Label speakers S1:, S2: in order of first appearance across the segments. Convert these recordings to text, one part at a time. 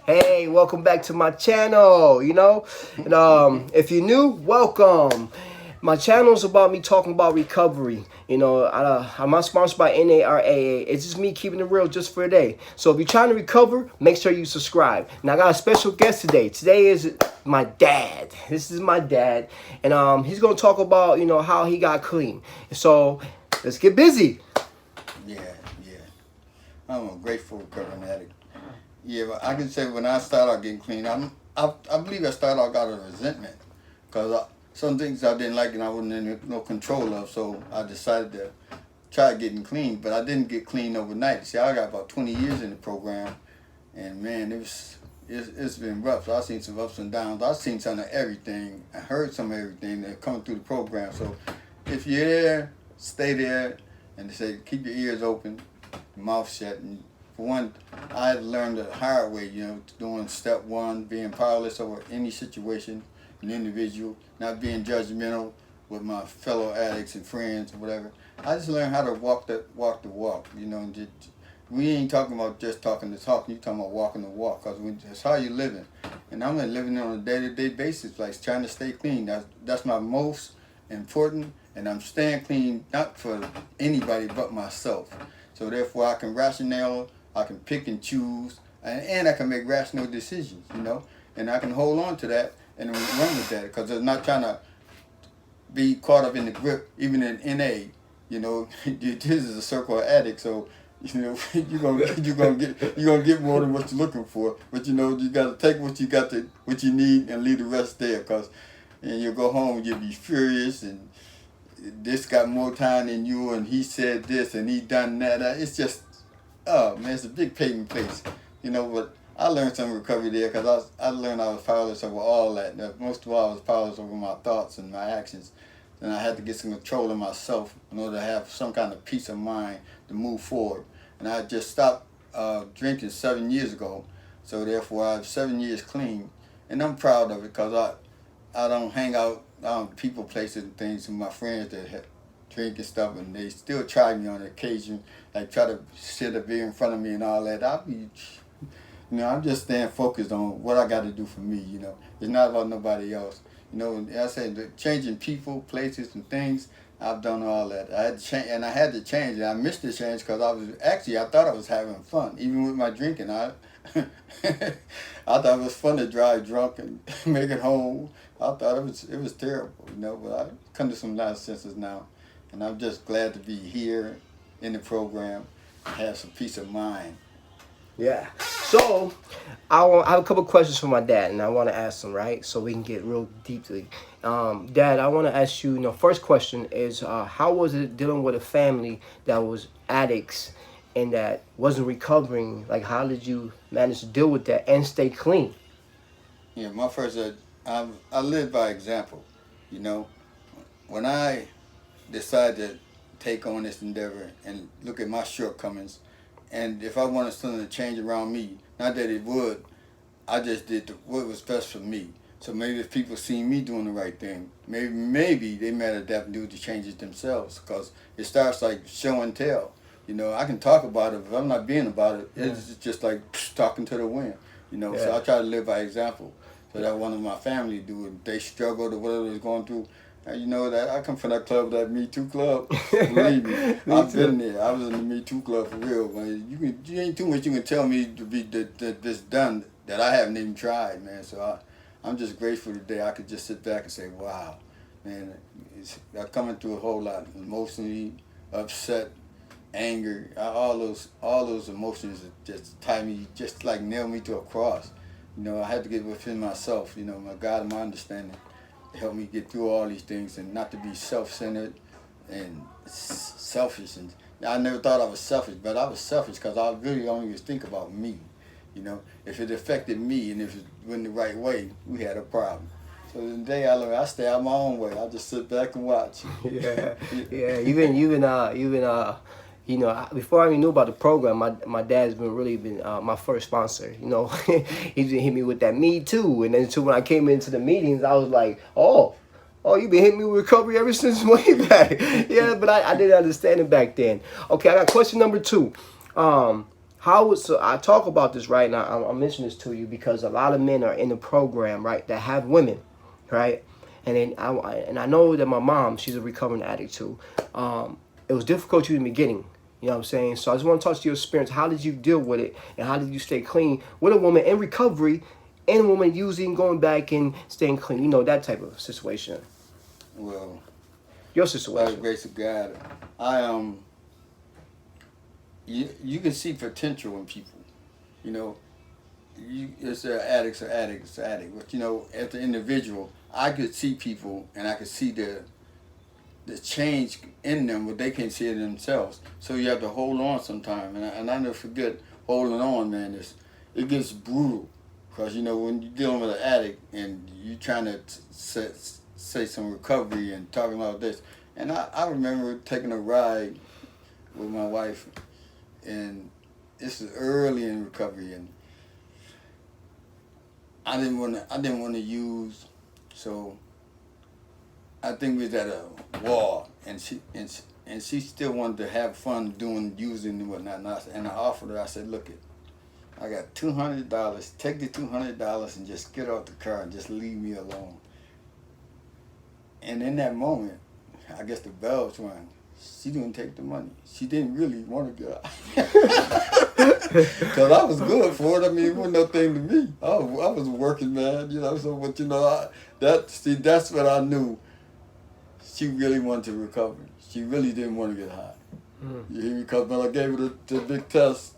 S1: Hey, welcome back to my channel. And if you're new, welcome. My channel is about me talking about recovery. I'm not sponsored by NARAA. It's just me keeping it real just for a day. So if you're trying to recover, make sure you subscribe. Now I got a special guest today. Today is my dad. This is my dad, and he's gonna talk about how he got clean. So let's get busy.
S2: Yeah, yeah. I'm a grateful recovering addict. Yeah, but I can say when I started out getting clean, I believe I started out out of resentment because some things I didn't like and I wasn't in no control of, so I decided to try getting clean, but I didn't get clean overnight. See, I got about 20 years in the program, and man, it's been rough. So I've seen some ups and downs. I've seen some of everything. I heard some of everything that coming through the program. So if you're there, stay there, and they say keep your ears open, your mouth shut. And for one, I had to learn the hard way. Doing step one, being powerless over any situation, an individual, not being judgmental with my fellow addicts and friends or whatever. I just learned how to walk the walk. We ain't talking about just talking the talk. You talking about walking the walk, cause that's how you living. And I'm living on a day-to-day basis, like trying to stay clean. That's my most important, and I'm staying clean not for anybody but myself. So therefore, I can rationale, I can pick and choose, and I can make rational decisions. And I can hold on to that and run with that, cause I'm not trying to be caught up in the grip, even in NA. This is a circle of addicts, so you're gonna get more than what you're looking for. But you gotta take what you need and leave the rest there, cause and you'll go home, you'll be furious, and this got more time than you, and he said this and he done that. It's just, oh man, it's a big paying place. But I learned some recovery there because I learned I was powerless over all that. Most of all, I was powerless over my thoughts and my actions. And I had to get some control of myself in order to have some kind of peace of mind to move forward. And I just stopped drinking 7 years ago. So therefore, I have 7 years clean. And I'm proud of it because I don't hang out people, places, and things with my friends that drink and stuff. And they still try me on occasion. Like try to sit a beer in front of me and all that. I'm just staying focused on what I got to do for me. It's not about nobody else. I say changing people, places, and things. I've done all that. I had to change, and I had to change. And I missed the change because I thought I was having fun, even with my drinking. I thought it was fun to drive drunk and make it home. I thought it was terrible, But I come to some life senses now, and I'm just glad to be here in the program, and have some peace of mind.
S1: Yeah. So I have a couple questions for my dad, and I want to ask them, right? So we can get real deeply. Dad, I want to ask you. First question is, how was it dealing with a family that was addicts and that wasn't recovering? Like, how did you manage to deal with that and stay clean?
S2: Yeah, my first, I live by example. You know, when I decided to take on this endeavor and look at my shortcomings, and if I wanted something to change around me, not that it would, I just did what was best for me. So maybe if people see me doing the right thing, maybe they might adapt and do the changes themselves, because it starts like show and tell. I can talk about it, but if I'm not being about it, it's just like talking to the wind. So I try to live by example. So that one of my family do it. They struggled or whatever they're going through. And that I come from that club, that Me Too club. Believe me, I've been there. I was in the Me Too club for real. Man, you ain't too much you can tell me to be this done that I haven't even tried, man. So I'm just grateful today. I could just sit back and say, wow, man, I'm coming through a whole lot emotionally, upset, anger, all those emotions that just tie me, just like nail me to a cross. I had to get within myself. My God, my understanding, to help me get through all these things and not to be self-centered and selfish. And I never thought I was selfish, but I was selfish because I really only was think about me. If it affected me and if it went the right way, we had a problem. So today I learned I stay out my own way. I just sit back and watch.
S1: Yeah, yeah. Before I even knew about the program, my dad's been my first sponsor. He's been hitting me with that Me Too, and then too when I came into the meetings, I was like, oh, you've been hitting me with recovery ever since way back. Yeah, but I didn't understand it back then. Okay, I got question number two. So I talk about this right now. I'm mentioning this to you because a lot of men are in the program, right, that have women, right, and then I know that my mom, she's a recovering addict too. It was difficult to you in the beginning. You know what I'm saying? So I just want to talk to your experience. How did you deal with it, and how did you stay clean with a woman in recovery, and a woman using, going back and staying clean? You know, that type of situation.
S2: Well,
S1: Your
S2: by the
S1: situation.
S2: grace of God, I you can see potential in people. You know, it's addicts are addicts are addict. But you know, as an individual, I could see people and I could see the change in them, but they can't see it themselves. So you have to hold on sometime. And I never forget holding on, man. It gets brutal because you know when you're dealing with an addict and you trying to say some recovery and talking about this. And I remember taking a ride with my wife, and this is early in recovery, and I didn't want to use, so I think we was at a wall, and she still wanted to have fun using and whatnot, and I offered her. I said, look it, I got $200. Take the $200 and just get out the car and just leave me alone. And in that moment, I guess the bells rang. She didn't take the money. She didn't really want to get out. Because I was good for it. I mean, it wasn't no thing to me. I was a working man, you know. So, but you know, that's what I knew. She really wanted to recover. She really didn't want to get high. You hear me? Because when I gave her the big test,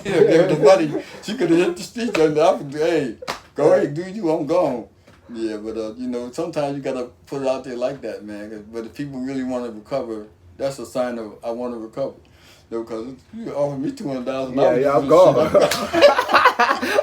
S2: you know, gave her the money, she could have hit the street and I would, hey, go ahead, do you, I'm gone. Yeah, but you know, sometimes you gotta put it out there like that, man. But if people really want to recover, that's a sign of I want to recover. Because you offer me $200.
S1: Yeah, I'm gone.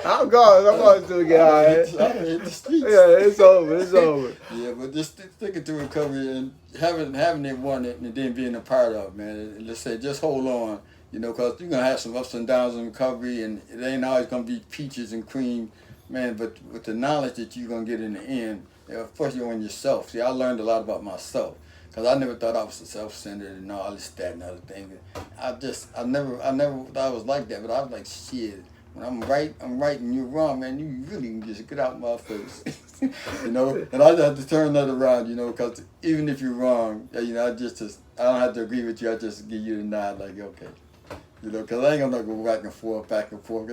S1: I'm gone. I'm going to get high.
S2: I hit the streets.
S1: Yeah, it's over. It's over.
S2: Yeah, but just sticking to recovery and having it one and then being a part of, man. Let's say just hold on, you know, because you're gonna have some ups and downs in recovery, and it ain't always gonna be peaches and cream, man. But with the knowledge that you're gonna get in the end, first you're on yourself. See, I learned a lot about myself. Cause I never thought I was self-centered and all this, that, and other thing. I never thought I was like that. But I was like, shit. When I'm right, and you're wrong, man. You really can just get out of my face, you know. And I just have to turn that around, you know. Cause even if you're wrong, you know, I don't have to agree with you. I just give you the nod, like, okay, you know. Cause I ain't gonna go back and forth, cause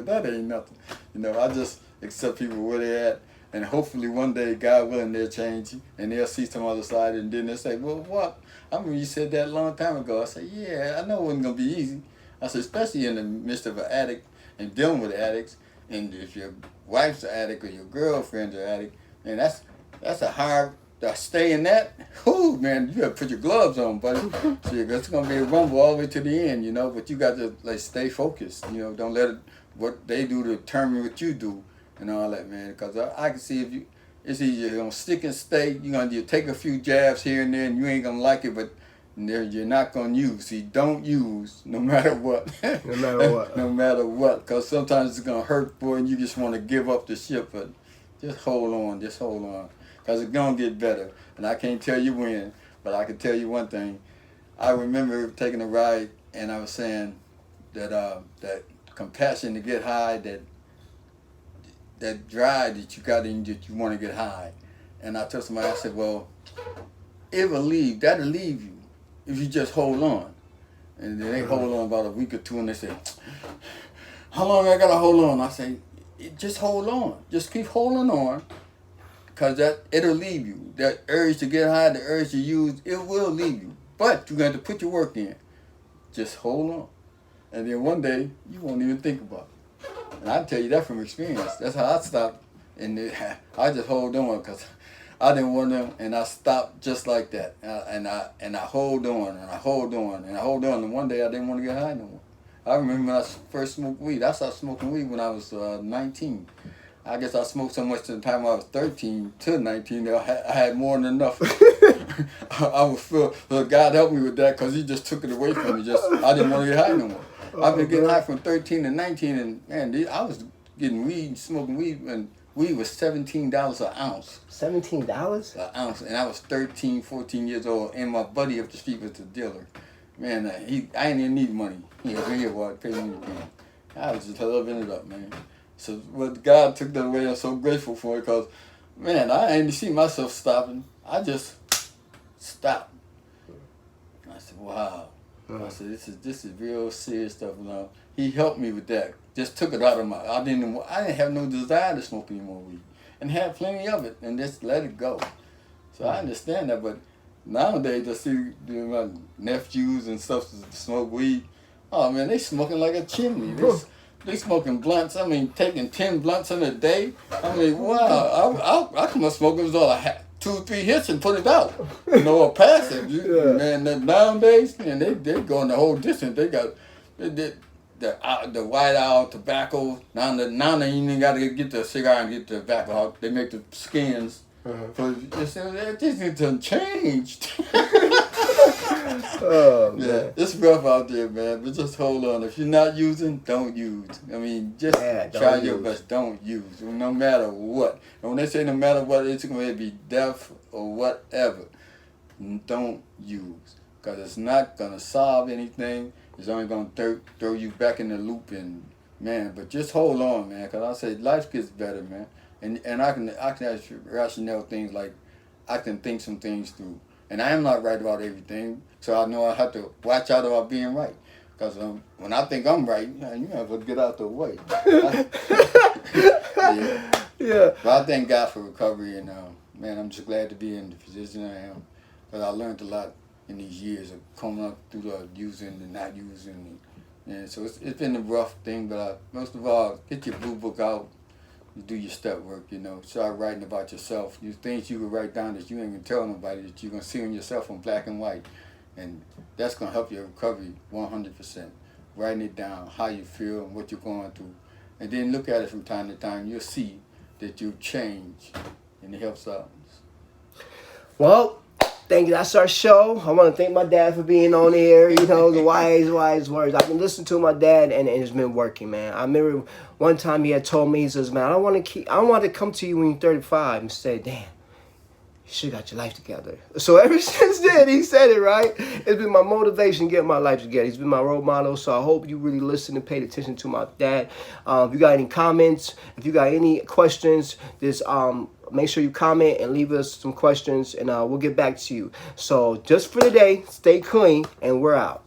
S2: that ain't nothing, you know. I just accept people where they at. And hopefully one day, God willing, they'll change and they'll see some other side, and then they'll say, well, what? I remember you said that a long time ago. I said, yeah, I know it wasn't going to be easy. I said, especially in the midst of an addict and dealing with addicts, and if your wife's an addict or your girlfriend's an addict, and that's a hard, stay in that, whoo, man, you got to put your gloves on, buddy. So it's going to be a rumble all the way to the end, you know, but you got to like stay focused, you know, don't let what they do determine what you do. And all that, man, because I can see it's easier. You're going to stick and stay. You're going to take a few jabs here and there, and you ain't going to like it, but you're not going to use. See, don't use no matter what.
S1: No matter what.
S2: No matter what, because sometimes it's going to hurt, boy, and you just want to give up the ship, but just hold on, because it's going to get better. And I can't tell you when, but I can tell you one thing. I remember taking a ride, and I was saying that that compassion to get high, that drive that you got in that you want to get high. And I told somebody, I said, well, that'll leave you if you just hold on. And then they hold on about a week or two and they say, how long I got to hold on? I say, just hold on. Just keep holding on, because it'll leave you. That urge to get high, the urge to use, it will leave you. But you got to put your work in. Just hold on. And then one day, you won't even think about it. And I tell you that from experience. That's how I stopped. And I just hold on because I didn't want them, and I stopped just like that. And I hold on, and I hold on, and I hold on. And one day I didn't want to get high no more. I remember when I first smoked weed. I started smoking weed when I was 19. I guess I smoked so much in the time I was 13 to 19 that I had more than enough. I would feel, God help me with that, because he just took it away from me. I didn't want to get high no more. I've been getting high from 13 to 19, and man, I was getting weed, smoking weed, and weed was $17 an ounce.
S1: $17?
S2: An ounce, and I was 13, 14 years old, and my buddy up the street was the dealer. Man, I didn't even need money. He was here, boy, pay me again. I was just loving it up, man. So what God took that away, I'm so grateful for it because, man, I ain't see myself stopping. I just stopped. I said, wow. I said, this is real serious stuff. You know, he helped me with that. Just took it out of my. I didn't have no desire to smoke any more weed, and had plenty of it, and just let it go. So I understand that, but nowadays I see my nephews and stuff smoke weed. Oh man, they smoking like a chimney. They smoking blunts. I mean, taking 10 blunts in a day. I mean, wow. I come up smoking all 2 or 3 hits and put it out. Or pass it. Man, nowadays, man, they going the whole distance. They got the White Owl tobacco. Now they even got to get the cigar and get the tobacco out. They make the skins. So this has changed.
S1: Oh, man.
S2: Yeah, it's rough out there, man. But just hold on. If you're not using, don't use. I mean, just try your best. Don't use, no matter what. And when they say no matter what, it's going to be death or whatever. Don't use, because it's not going to solve anything. It's only going to throw you back in the loop, and man. But just hold on, man. Because I say life gets better, man. And I can actually rationale things, like I can think some things through. And I am not right about everything, so I know I have to watch out about being right. Because when I think I'm right, you have to get out the way. Yeah. But I thank God for recovery, and man, I'm just glad to be in the position I am. Because I learned a lot in these years of coming up through the using and not using. And so it's been a rough thing, but most of all, get your blue book out. You do your step work, start writing about yourself. Things you can write down that you ain't gonna tell nobody, that you're gonna see on yourself on black and white. And that's gonna help your recovery 100%. Writing it down, how you feel and what you're going through. And then look at it from time to time. You'll see that you change, and it helps out.
S1: Well, thank you. That's our show. I want to thank my dad for being on here. The wise words. I've been listening to my dad, and it's been working, man. I remember one time he had told me, he says, "Man, I don't want to come to you when you're 35 and say, damn, you should have got your life together." So ever since then, he said it, right? It's been my motivation to get my life together. He's been my role model. So I hope you really listen and paid attention to my dad. If you got any comments, if you got any questions, just make sure you comment and leave us some questions, and we'll get back to you. So just for today, stay clean, and we're out.